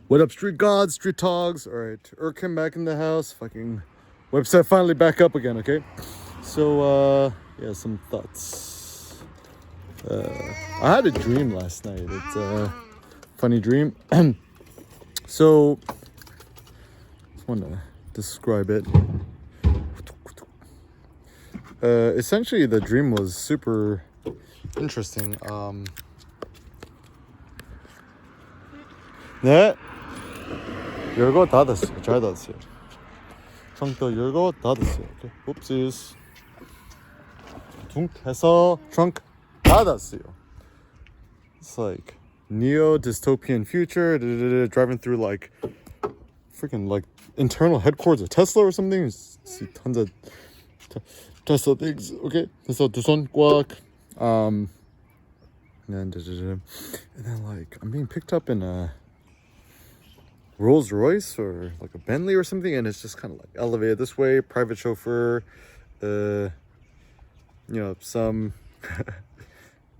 What up, street gods, street dogs? All right, Urkim back in the house. Fucking website finally back up again. Okay, so yeah, some thoughts. I had a dream last night. It's a funny dream. So, just want to describe it. Essentially, the dream was super interesting. 네. 열고 닫았어요. 잘 닫았어요. 창도 열고 닫았어요. 오케이. 옵시스. 둥 해서 trunk 닫았어요. It's like neo dystopian future. Driving through like freaking like internal headquarters of Tesla or something. See tons of Tesla things. Okay. 그래서 두 손 꽉. And then like I'm being picked up in a Rolls Royce or like a Bentley or something, and it's just kind of like elevated this way, private chauffeur, some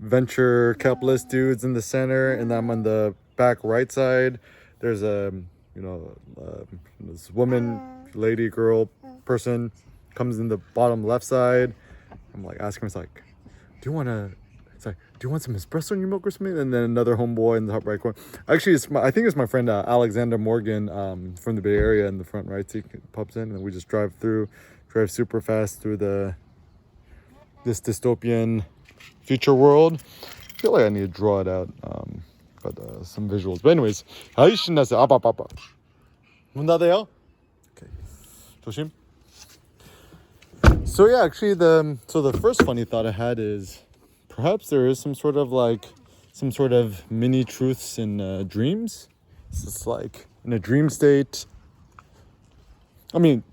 venture capitalist dudes in the center, and I'm on the back right side. There's this woman, lady, girl, person comes in the bottom left side. I'm like asking her, it's like, do you want some espresso in your milk or something? And then another homeboy in the top right corner. Actually, I think it's my friend Alexander Morgan from the Bay Area in the front right. He pops in, and we just drive super fast through this dystopian future world. I feel like I need to draw it out, but some visuals. But anyways, 아이 신났어요. 아빠. 문 닫아요? Okay. 조심. So yeah, actually the first funny thought I had is, perhaps there is some sort of mini truths in dreams. It's just like in a dream state. I mean,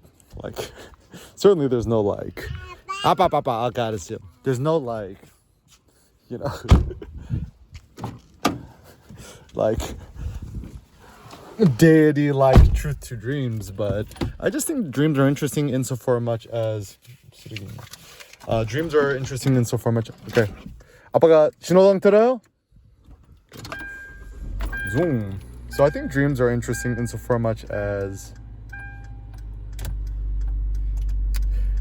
like, certainly there's no like, I got it. There's no like, like deity like truth to dreams. But I just think dreams are interesting insofar much as dreams are interesting insofar much. Okay. 아빠가 신호등 들어요? Zoom. So I think dreams are interesting insofar much as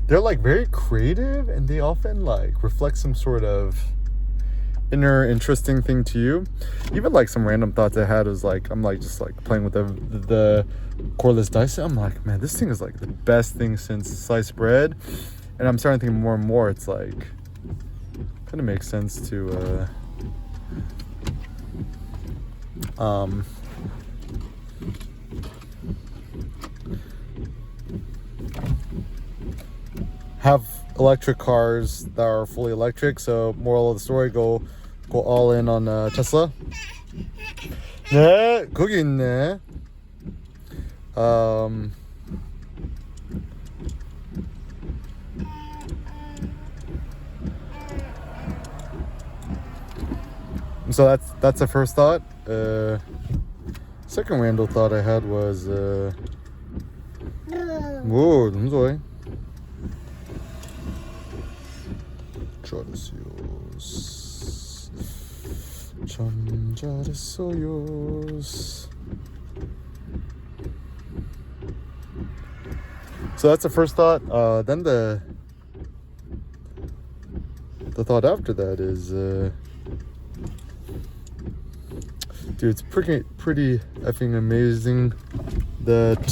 they're like very creative, and they often like reflect some sort of inner interesting thing to you. Even like some random thoughts I had was like, I'm like just like playing with the cordless dice. I'm like, man, this thing is like the best thing since sliced bread. And I'm starting to think more and more, it's like kind of makes sense to have electric cars that are fully electric. So moral of the story, go all in on Tesla. 네, 거기 있네. So that's the first thought. Second random thought I had was whoa, 너무 좋아해. 참 잘했어요. So that's the first thought. Then the thought after that is dude, it's pretty effing amazing that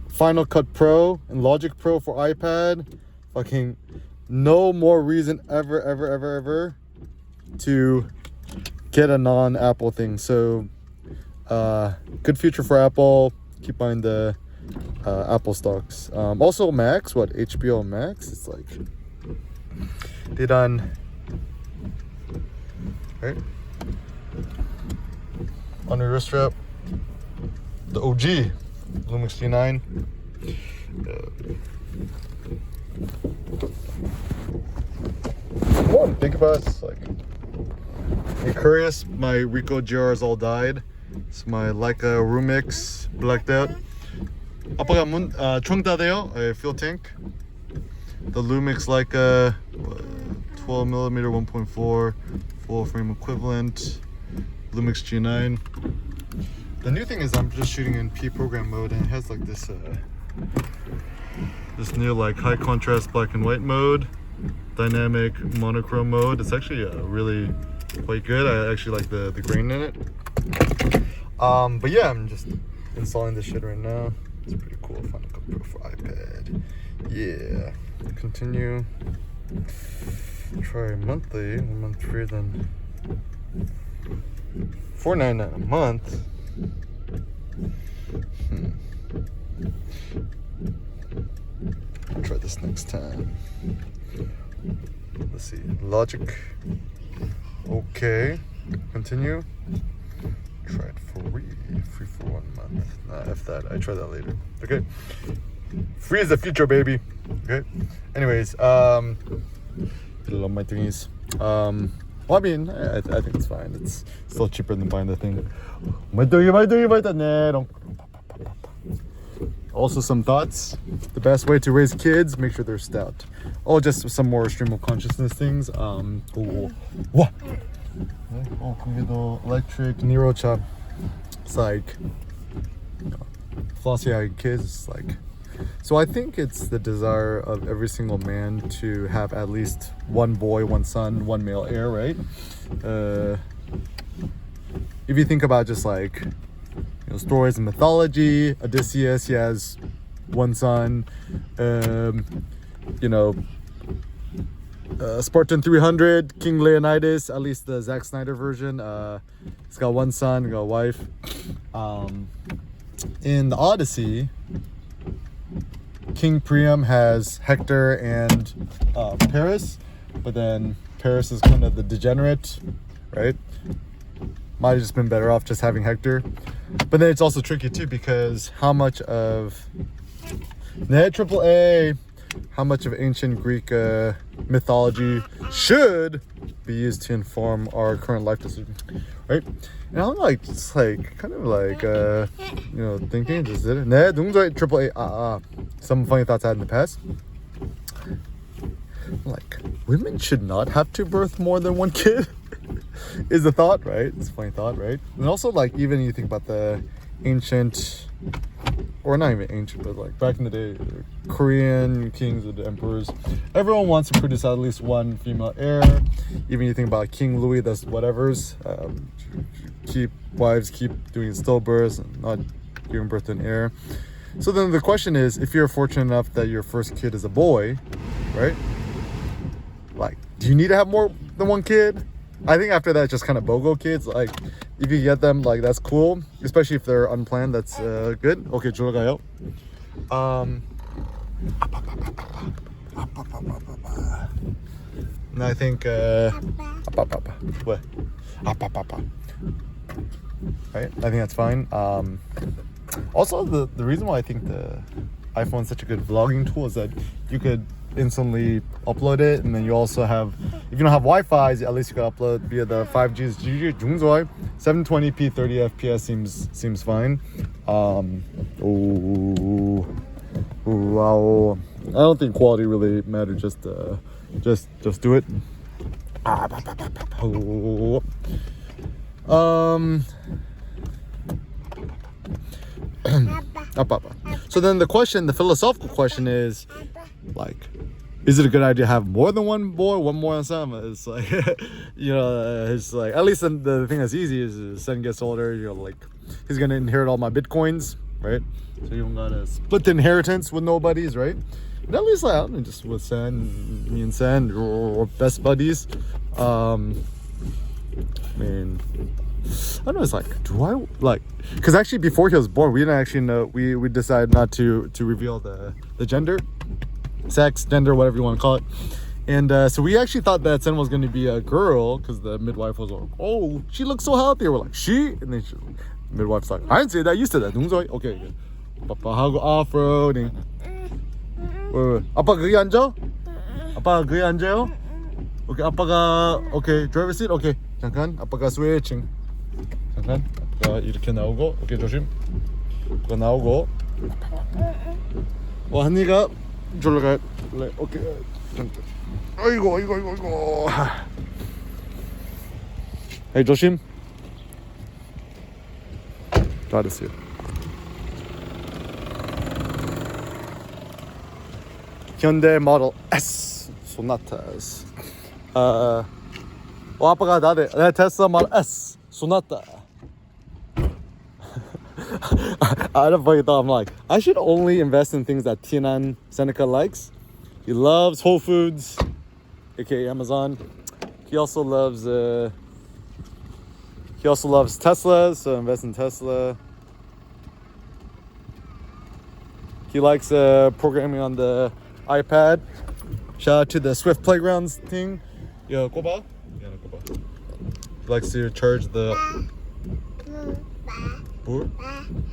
Final Cut Pro and Logic Pro for iPad, fucking no more reason ever to get a non-Apple thing. So good future for Apple. Keep buying the Apple stocks. Also Max, HBO Max, it's like they done right on your wrist strap, the OG Lumix G9. Come on, think about it. It's like, hey, curious, my Ricoh GRs all died. It's my Leica Rumix blacked out. 아빠가 trunk 닫아요. Fuel tank. The Lumix Leica 12mm 1.4 full frame equivalent Lumix G9. The new thing is I'm just shooting in P program mode, and it has like this this new like high contrast black and white mode, dynamic monochrome mode. It's actually really quite good. I actually like the grain in it. But yeah, I'm just installing this shit right now. It's pretty cool. Final Cut Pro for iPad. Yeah. Continue. Try monthly. 1 month free, then $4.99 a month. I'll try this next time. Let's see. Logic. Okay. Continue. Try it free for 1 month. Nah, F that. I try that later. Okay. Free is the future, baby. Okay. Anyways, did a lot of my thingies. Well, I mean, I think it's fine. It's still cheaper than buying the thing. Also, some thoughts. The best way to raise kids, make sure they're stout. Oh, just some more stream of consciousness things. What? Oh, 그게도 electric Nero chop. It's like, you know, flossy eyed kids. Like, so I think it's the desire of every single man to have at least one boy, one son, one male heir, right? If you think about just like, you know, stories in mythology, Odysseus, he has one son. You know, Spartan 300, King Leonidas, at least the Zack Snyder version. He's got one son, got a wife. In the Odyssey, King Priam has Hector and Paris, but then Paris is kind of the degenerate, right? Might have just been better off just having Hector. But then it's also tricky too, because how much of AAA, how much of ancient Greek mythology should be used to inform our current life decision, right? And I'm like, just like, kind of like, you know, thinking, just did it. 네, 동조의 AAA. Some funny thoughts I had in the past. Like, women should not have to birth more than one kid, is the thought, right? It's a funny thought, right? And also, like, even you think about the ancient, or not even ancient, but like back in the day, Korean kings and emperors, everyone wants to produce at least one female heir. Even you think about King Louis, that's whatever's. Wives keep doing stillbirths and not giving birth to an heir. So then the question is, if you're fortunate enough that your first kid is a boy, right? Like, do you need to have more than one kid? I think after that, just kind of BOGO kids. Like, if you get them, like, that's cool. Especially if they're unplanned, that's good. Okay, 들어가요. And I think, what? Right? I think that's fine. Also, the reason why I think the iPhone is such a good vlogging tool is that you could instantly upload it, and then you also have, if you don't have Wi-Fi, at least you can upload via the 5G's 중소화. 720p 30 FPS seems fine. Wow. I don't think quality really matters. Just do it. So then the philosophical question is, like, is it a good idea to have more than one boy, one more than son? It's like, you know, it's like, at least the thing that's easy is his son gets older, you're like, he's gonna inherit all my bitcoins, right? So you don't gotta split the inheritance with nobodies, right? And at least, like, I don't know, just with Sen, me and Sen, or best buddies. I mean, I don't know, it's like, do I, like, because actually before he was born, we didn't actually know, we decided not to reveal the gender, sex, gender, whatever you want to call it. And so we actually thought that Sen was going to be a girl, because the midwife was like, oh, she looks so healthy. We're like, she? And then the midwife's like, I didn't say that, you said that. Okay, good. Papa하고 off-roading. 아빠 거기 앉아? 아빠 거기 앉아요? 오케이, 아빠가, 오케이, driver seat? 오케이, 잠깐, 아빠가 스위칭. 잠깐, 아빠가 이렇게 나오고, 오케이, 조심. 아빠가 나오고. 한이가 졸라 가. 오케이. 아이고 아이고 아이고 아이고. 에이 조심. 잘했어요. 현대 모델 S 소나타스. 아빠가 내 테슬라 모델 S 소나타. Out of my thought, I'm like, I should only invest in things that Tienan Seneca likes. He loves Whole Foods, aka Amazon. He also loves Tesla, so invest in Tesla. He likes programming on the iPad. Shout out to the Swift Playgrounds thing. Yo, Koba? Yeah, no, Koba. He likes to charge the.